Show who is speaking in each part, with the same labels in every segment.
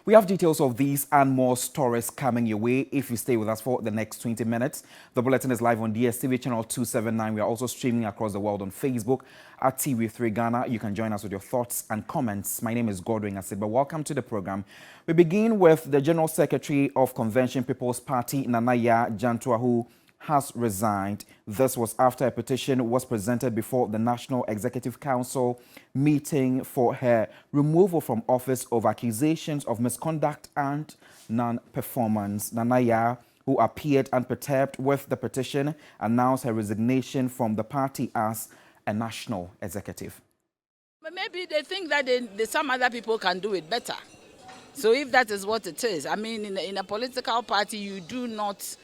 Speaker 1: We have details of these and more stories coming your way if you stay with us for the next 20 minutes. The bulletin is live on DSTV channel 279. We are also streaming across the world on Facebook at TV3 Ghana. You can join us with your thoughts and comments. My name is Godwin Asiba. Welcome to the program. We begin with the General Secretary of Convention People's Party, Nanaya Jantua, who has resigned. This was after a petition was presented before the National Executive Council meeting for her removal from office over accusations of misconduct and non-performance. Nanaya, who appeared unperturbed with the petition, announced her resignation from the party as a national executive.
Speaker 2: But maybe they think that some other people can do it better. So if that is what it is, I mean, in a political party, you do not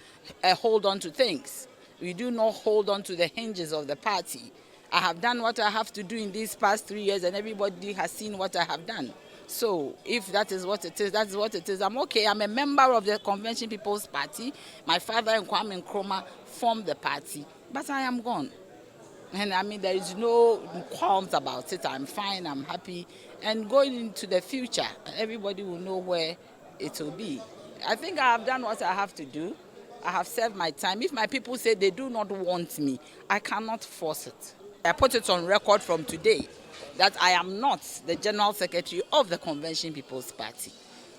Speaker 2: hold on to things. We do not hold on to the hinges of the party. I have done what I have to do in these past 3 years, and everybody has seen what I have done. So if that is what it is, that's what it is. I'm okay. I'm a member of the Convention People's Party. My father and Kwame Nkrumah formed the party, but I am gone. And I mean, there is no qualms about it. I'm fine, I'm happy. And going into the future, everybody will know where it will be. I think I have done what I have to do. I have served my time. If my people say they do not want me, I cannot force it. I put it on record from today that I am not the General Secretary of the Convention People's Party.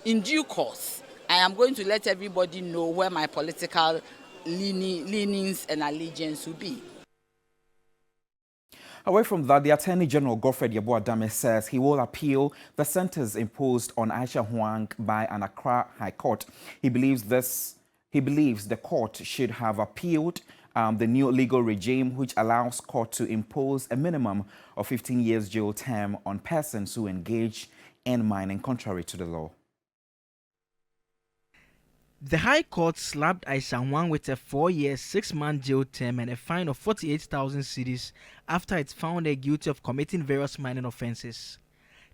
Speaker 2: In due course, I am going to let everybody know where my political leanings and allegiance will be.
Speaker 1: Away from that, the Attorney General Godfred Yeboah-Dame says he will appeal the sentence imposed on Aisha Huang by an Accra High Court. He believes the court should have appealed the new legal regime, which allows court to impose a minimum of 15 years jail term on persons who engage in mining contrary to the law.
Speaker 3: The High Court slapped Aisha Huang with a 4-year, 6-month jail term and a fine of 48,000 cedis after it found her guilty of committing various mining offences.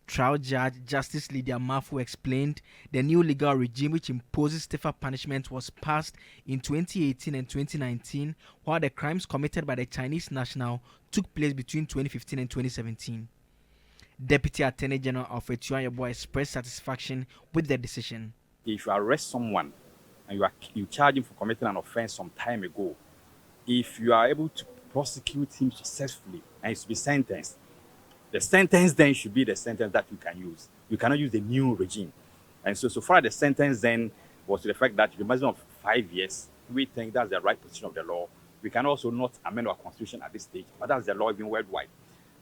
Speaker 3: Trial Judge Justice Lydia Mafu explained the new legal regime, which imposes stiffer punishment, was passed in 2018 and 2019, while the crimes committed by the Chinese national took place between 2015 and 2017. Deputy Attorney General Alfred Tuah expressed satisfaction with the decision.
Speaker 4: If you arrest someone and you charge him for committing an offense some time ago, if you are able to prosecute him successfully and he's to be sentenced, the sentence then should be the sentence that you can use. You cannot use the new regime. And so far the sentence then was to the fact that the maximum of 5 years, we think that's the right position of the law. We can also not amend our constitution at this stage, but that's the law even worldwide.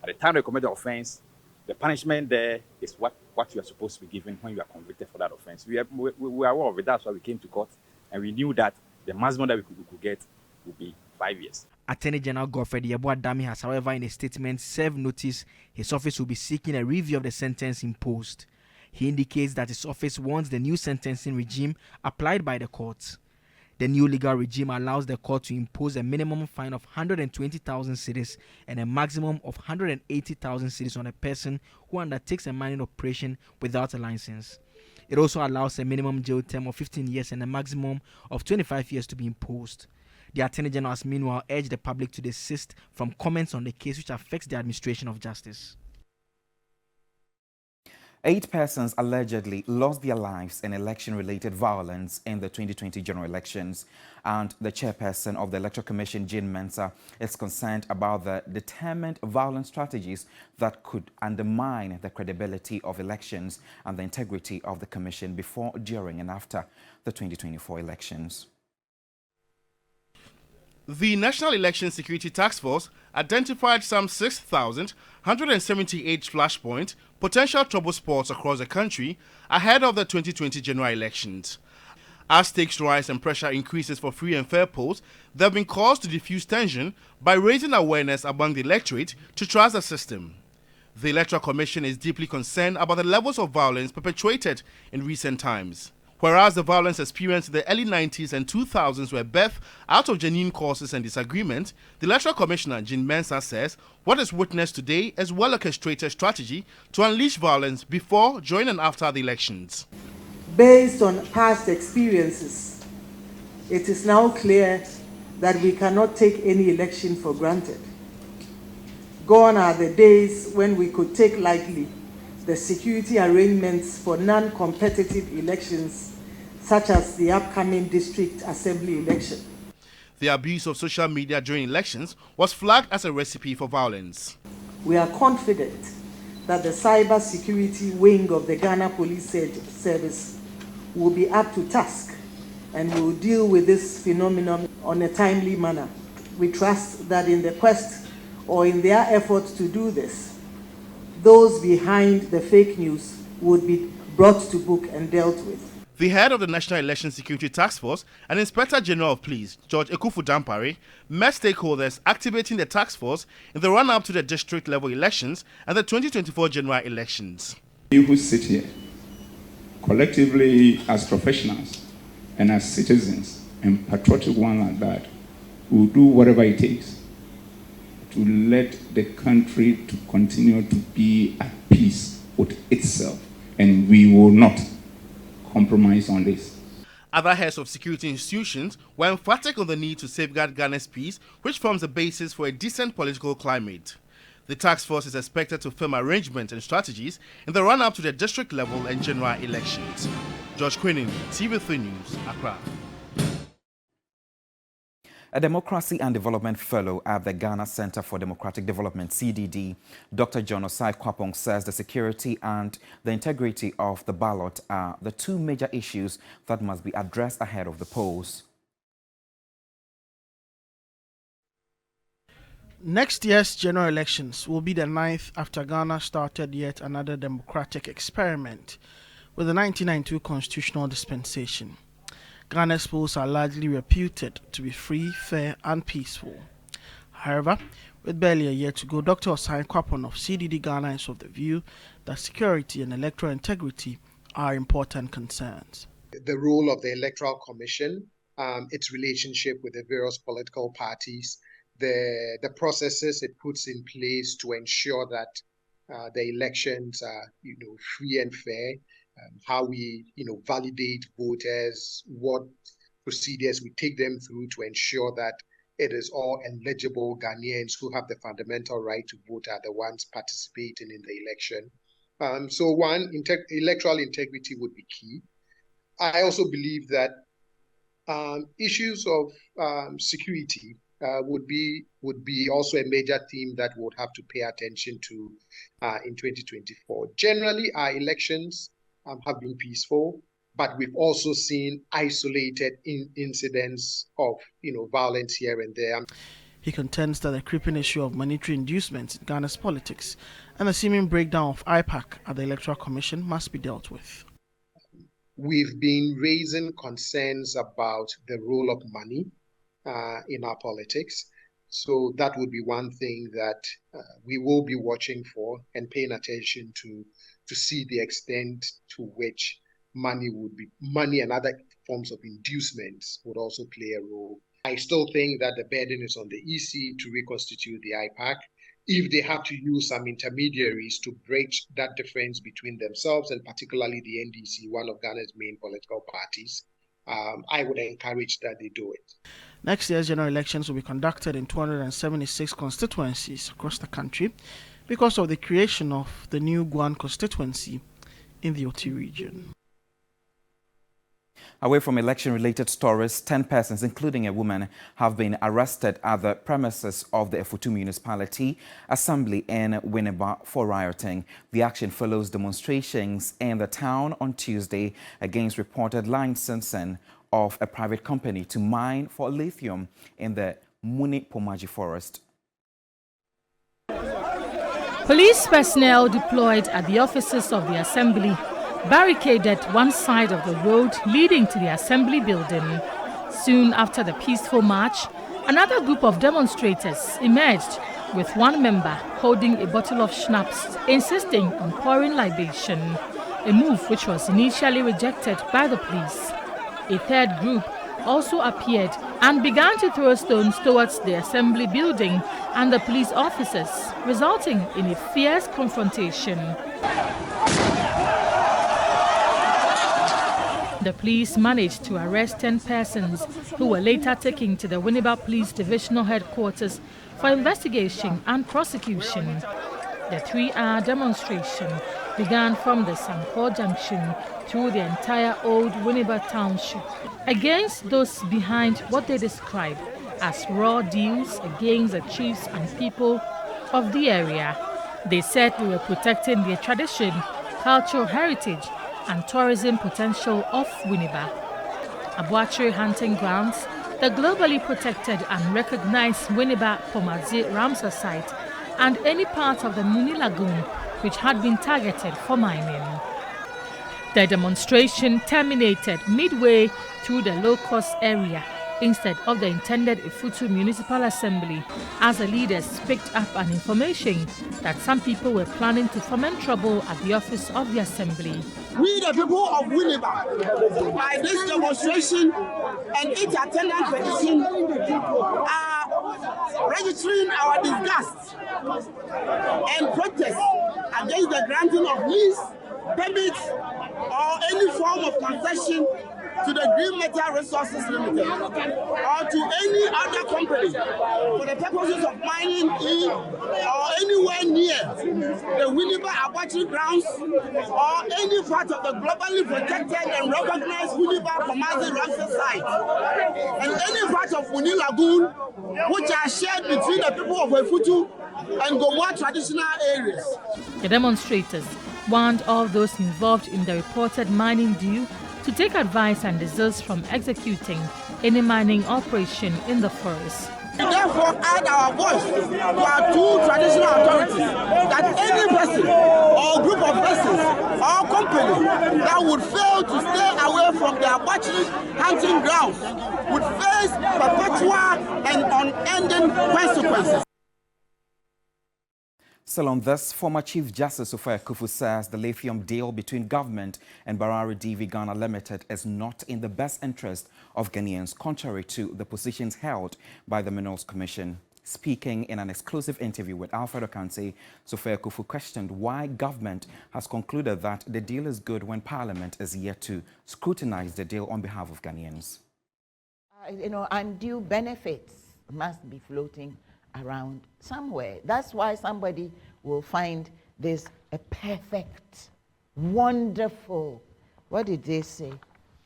Speaker 4: At the time you commit the offense, the punishment there is what you are supposed to be given when you are convicted for that offense. We are aware of it. That's why we came to court, and we knew that the maximum that we could get would be 5 years.
Speaker 3: Attorney General Godfred Yeboah-Dame has, however, in a statement served notice his office will be seeking a review of the sentence imposed. He indicates that his office wants the new sentencing regime applied by the courts. The new legal regime allows the court to impose a minimum fine of 120,000 cedis and a maximum of 180,000 cedis on a person who undertakes a mining operation without a license. It also allows a minimum jail term of 15 years and a maximum of 25 years to be imposed. The Attorney General has meanwhile urged the public to desist from comments on the case which affects the administration of justice.
Speaker 1: 8 persons allegedly lost their lives in election-related violence in the 2020 general elections, and the chairperson of the Electoral Commission, Jean Mensah, is concerned about the determined violent strategies that could undermine the credibility of elections and the integrity of the Commission before, during and after the 2024 elections.
Speaker 5: The National Election Security Task Force identified some 6,178 flashpoint potential trouble spots across the country ahead of the 2020 general elections. As stakes rise and pressure increases for free and fair polls, there have been calls to diffuse tension by raising awareness among the electorate to trust the system. The Electoral Commission is deeply concerned about the levels of violence perpetrated in recent times. Whereas the violence experienced in the early 90s and 2000s were birthed out of genuine causes and disagreement, the Electoral Commissioner, Jean Mensah, says what is witnessed today is well-orchestrated strategy to unleash violence before, during and after the elections.
Speaker 6: Based on past experiences, it is now clear that we cannot take any election for granted. Gone are the days when we could take lightly the security arrangements for non-competitive elections, such as the upcoming district assembly election.
Speaker 5: The abuse of social media during elections was flagged as a recipe for violence.
Speaker 6: We are confident that the cyber security wing of the Ghana Police Service will be up to task and will deal with this phenomenon on a timely manner. We trust that in the quest or in their efforts to do this, those behind the fake news would be brought to book and dealt with.
Speaker 5: The head of the National Election Security Task Force and Inspector General of Police, George Ekufu-Dampare, met stakeholders activating the task force in the run-up to the district-level elections and the 2024 general elections.
Speaker 7: You who sit here, collectively as professionals and as citizens and patriotic one like that, will do whatever it takes to let the country to continue to be at peace with itself, and we will not compromise on this.
Speaker 5: Other heads of security institutions were emphatic on the need to safeguard Ghana's peace, which forms the basis for a decent political climate. The task force is expected to firm arrangements and strategies in the run-up to the district level and general elections. George Quinnin, TV3 News, Accra.
Speaker 1: A Democracy and Development Fellow at the Ghana Center for Democratic Development, CDD, Dr. John Osai Kwapong, says the security and the integrity of the ballot are the two major issues that must be addressed ahead of the polls.
Speaker 3: Next year's general elections will be the 9th after Ghana started yet another democratic experiment with the 1992 constitutional dispensation. Ghana's polls are largely reputed to be free, fair, and peaceful. However, with barely a year to go, Dr. Osai Kwapong of CDD Ghana is of the view that security and electoral integrity are important concerns.
Speaker 8: The role of the Electoral Commission, its relationship with the various political parties, the processes it puts in place to ensure that the elections are, free and fair. How we, validate voters, what procedures we take them through to ensure that it is all eligible Ghanaians who have the fundamental right to vote are the ones participating in the election. So one, electoral integrity would be key. I also believe that issues of security would be also a major theme that we'll have to pay attention to in 2024. Generally, our elections have been peaceful, but we've also seen isolated incidents of violence here and there.
Speaker 3: He contends that the creeping issue of monetary inducements in Ghana's politics and the seeming breakdown of IPAC at the Electoral Commission must be dealt with.
Speaker 8: We've been raising concerns about the role of money in our politics. So that would be one thing that we will be watching for and paying attention to see the extent to which money and other forms of inducements would also play a role. I still think that the burden is on the EC to reconstitute the IPAC. If they have to use some intermediaries to bridge that difference between themselves and particularly the NDC, one of Ghana's main political parties, I would encourage that they do it.
Speaker 3: Next year's general elections will be conducted in 276 constituencies across the country because of the creation of the new Guan constituency in the Oti region.
Speaker 1: Away from election-related stories, 10 persons, including a woman, have been arrested at the premises of the Efutu Municipality Assembly in Winneba for rioting. The action follows demonstrations in the town on Tuesday against reported licensing of a private company to mine for lithium in the Muni Pomaji forest.
Speaker 9: Police personnel deployed at the offices of the assembly barricaded one side of the road leading to the assembly building. Soon after the peaceful march, another group of demonstrators emerged with one member holding a bottle of schnapps, insisting on pouring libation, a move which was initially rejected by the police. A third group also appeared and began to throw stones towards the assembly building and the police officers, resulting in a fierce confrontation. The police managed to arrest 10 persons who were later taken to the Winneba Police Divisional Headquarters for investigation and prosecution. The 3-hour demonstration began from the Sankor Junction through the entire old Winneba Township against those behind what they describe as raw deals against the chiefs and people of the area. They said they were protecting their tradition, cultural heritage and tourism potential of Winneba. Abuachiri hunting grounds, the globally protected and recognized Winneba Pomadze Ramsar site, and any part of the Muni Lagoon which had been targeted for mining. The demonstration terminated midway through the low-cost area instead of the intended Ifutu Municipal Assembly, as the leaders picked up an information that some people were planning to foment trouble at the office of the assembly.
Speaker 10: We, the people of Winneba, by this demonstration and its attendance petition, are registering our disgust and protest against the granting of lease, permits, or any form of concession to the Green Metal Resources Limited or to any other company for the purposes of mining in or anywhere near the Winneba Abuachiri grounds or any part of the globally protected and recognized Winneba Pomadze Ramsar site and any part of Muni Lagoon which are shared between the people of Efutu and Gomoa traditional areas.
Speaker 9: The demonstrators warned all those involved in the reported mining deal to take advice and desist from executing any mining operation in the forest.
Speaker 10: We therefore add our voice to our two traditional authorities that any person or group of persons or company that would fail to stay away from the Abuachiri hunting grounds would face perpetual and unending consequences.
Speaker 1: Still on this, former Chief Justice Sophia Kufu says the lithium deal between government and Barari DV Ghana Limited is not in the best interest of Ghanaians, contrary to the positions held by the Minerals Commission. Speaking in an exclusive interview with Alfredo Kante, Sophia Kufu questioned why government has concluded that the deal is good when Parliament is yet to scrutinize the deal on behalf of Ghanaians.
Speaker 11: Undue benefits must be floating around somewhere. That's why somebody will find this a perfect, wonderful, what did they say?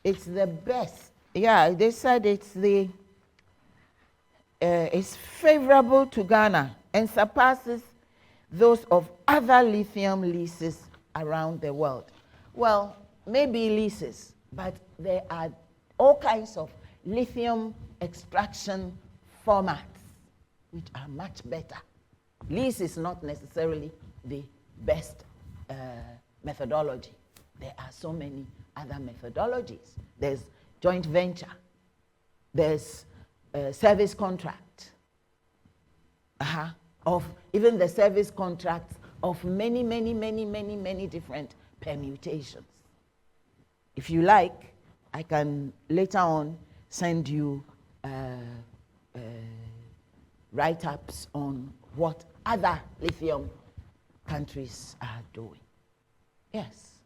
Speaker 11: It's the best. Yeah, they said it's favorable to Ghana and surpasses those of other lithium leases around the world. Well, maybe leases, but there are all kinds of lithium extraction formats which are much better. Lease is not necessarily the best methodology. There are so many other methodologies. There's joint venture. There's service contract. Of even the service contracts of many different permutations. If you like, I can later on send you write-ups on what other lithium countries are doing. Yes.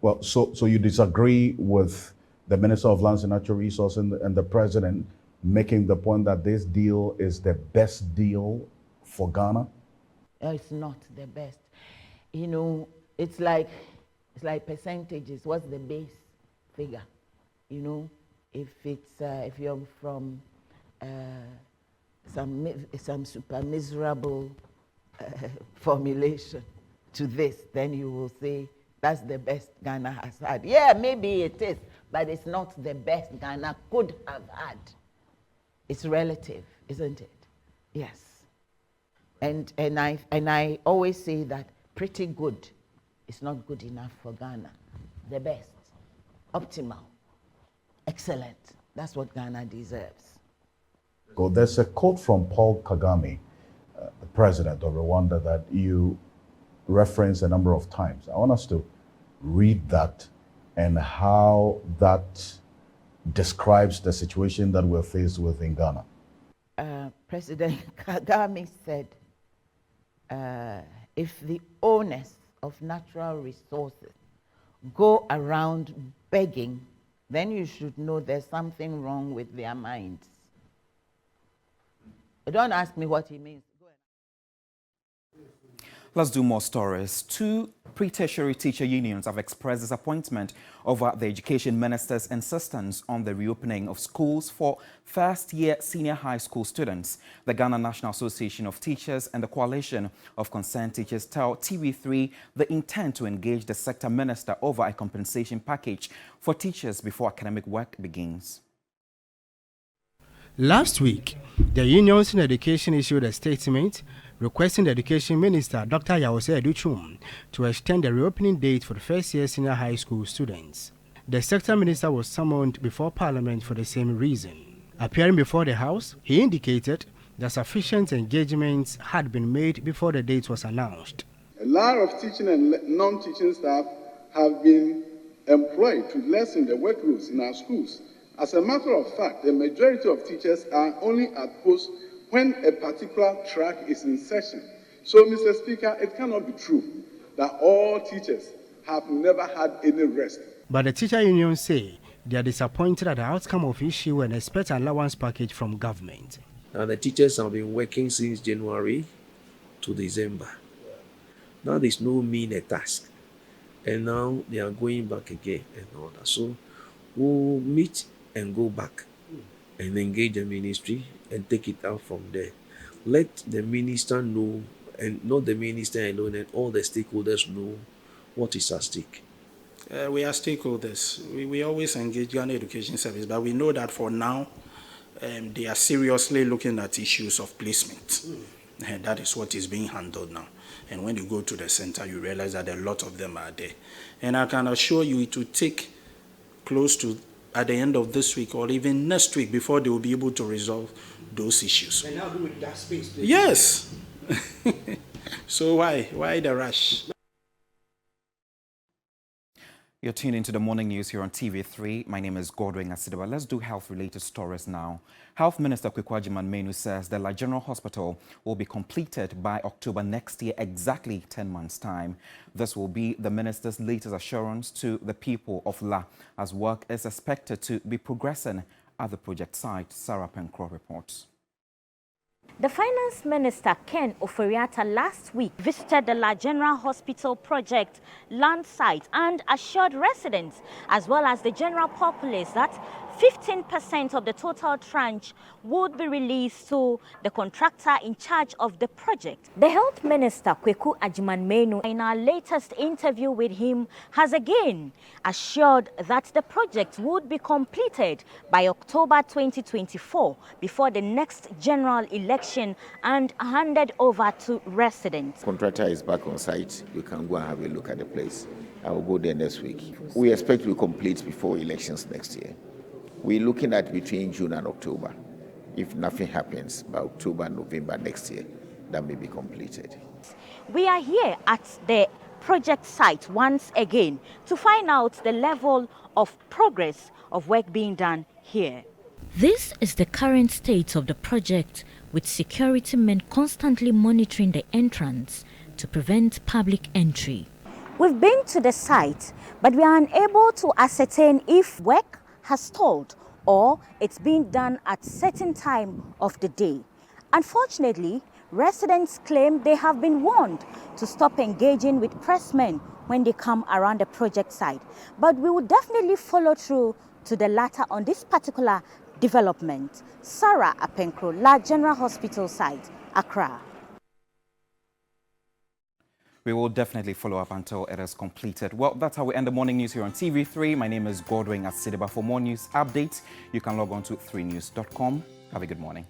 Speaker 12: Well, so you disagree with the Minister of Lands and Natural Resources and the President making the point that this deal is the best deal for Ghana?
Speaker 11: It's not the best. It's like percentages. What's the base figure? If you're from some super miserable formulation to this, then you will say that's the best Ghana has had. Yeah, maybe it is, but it's not the best Ghana could have had. It's relative, isn't it? Yes. And I always say that pretty good is not good enough for Ghana. The best, optimal, excellent. That's what Ghana deserves.
Speaker 12: There's a quote from Paul Kagame, the president of Rwanda, that you reference a number of times. I want us to read that and how that describes the situation that we're faced with in Ghana.
Speaker 11: President Kagame said, if the owners of natural resources go around begging, then you should know there's something wrong with their minds. Don't ask me what he means.
Speaker 1: Let's do more stories. Two pre-tertiary teacher unions have expressed disappointment over the education minister's insistence on the reopening of schools for first-year senior high school students. The Ghana National Association of Teachers and the Coalition of Concerned Teachers tell TV3 they intend to engage the sector minister over a compensation package for teachers before academic work begins.
Speaker 13: Last week, the unions in education issued a statement requesting the Education Minister, Dr. Yawose Educhum, to extend the reopening date for the first-year senior high school students. The sector minister was summoned before Parliament for the same reason. Appearing before the House, he indicated that sufficient engagements had been made before the date was announced.
Speaker 14: A lot of teaching and non-teaching staff have been employed to lessen the workloads in our schools. As a matter of fact, the majority of teachers are only at post when a particular track is in session. So, Mr. Speaker, it cannot be true that all teachers have never had any rest.
Speaker 13: But the teacher unions say they are disappointed at the outcome of issue and expect an allowance package from government.
Speaker 15: Now, the teachers have been working since January to December. Now, there's no mean task. And now they are going back again and all that. So, we'll meet and go back and engage the ministry and take it out from there. Let the minister know, and not the minister alone, and all the stakeholders know what is at stake.
Speaker 16: We are stakeholders. We always engage Ghana Education Service, but we know that for now, they are seriously looking at issues of placement. And that is what is being handled now. And when you go to the center, you realize that a lot of them are there. And I can assure you it will take close to at the end of this week or even next week before they will be able to resolve those issues.
Speaker 13: And how do we that space, please?
Speaker 16: Yes. So why the rush?
Speaker 1: You're tuned into the morning news here on TV3. My name is Godwin Asidaba. Let's do health-related stories now. Health Minister Kweku Agyeman-Manu says the La General Hospital will be completed by October next year, exactly 10 months' time. This will be the minister's latest assurance to the people of La, as work is expected to be progressing at the project site. Sarah Penkro reports.
Speaker 17: The Finance Minister, Ken Oforiatta, last week visited the La General Hospital project land site and assured residents as well as the general populace that 15% of the total tranche would be released to the contractor in charge of the project. The Health Minister, Kweku Agyeman-Manu, in our latest interview with him, has again assured that the project would be completed by October 2024 before the next general election and handed over to residents.
Speaker 18: Contractor is back on site. You can go and have a look at the place. I will go there next week. We expect to complete before elections next year. We're looking at between June and October. If nothing happens by October, November next year, that may be completed.
Speaker 17: We are here at the project site once again to find out the level of progress of work being done here.
Speaker 19: This is the current state of the project, with security men constantly monitoring the entrance to prevent public entry.
Speaker 17: We've been to the site, but we are unable to ascertain if work has stalled or it's being done at certain time of the day. Unfortunately, residents claim they have been warned to stop engaging with pressmen when they come around the project site. But we will definitely follow through to the latter on this particular development. Sarah Apenkro, La General Hospital site, Accra.
Speaker 1: We will definitely follow up until it is completed. Well, that's how we end the morning news here on TV3. My name is Godwin Asidaba. For more news updates, you can log on to 3news.com. Have a good morning.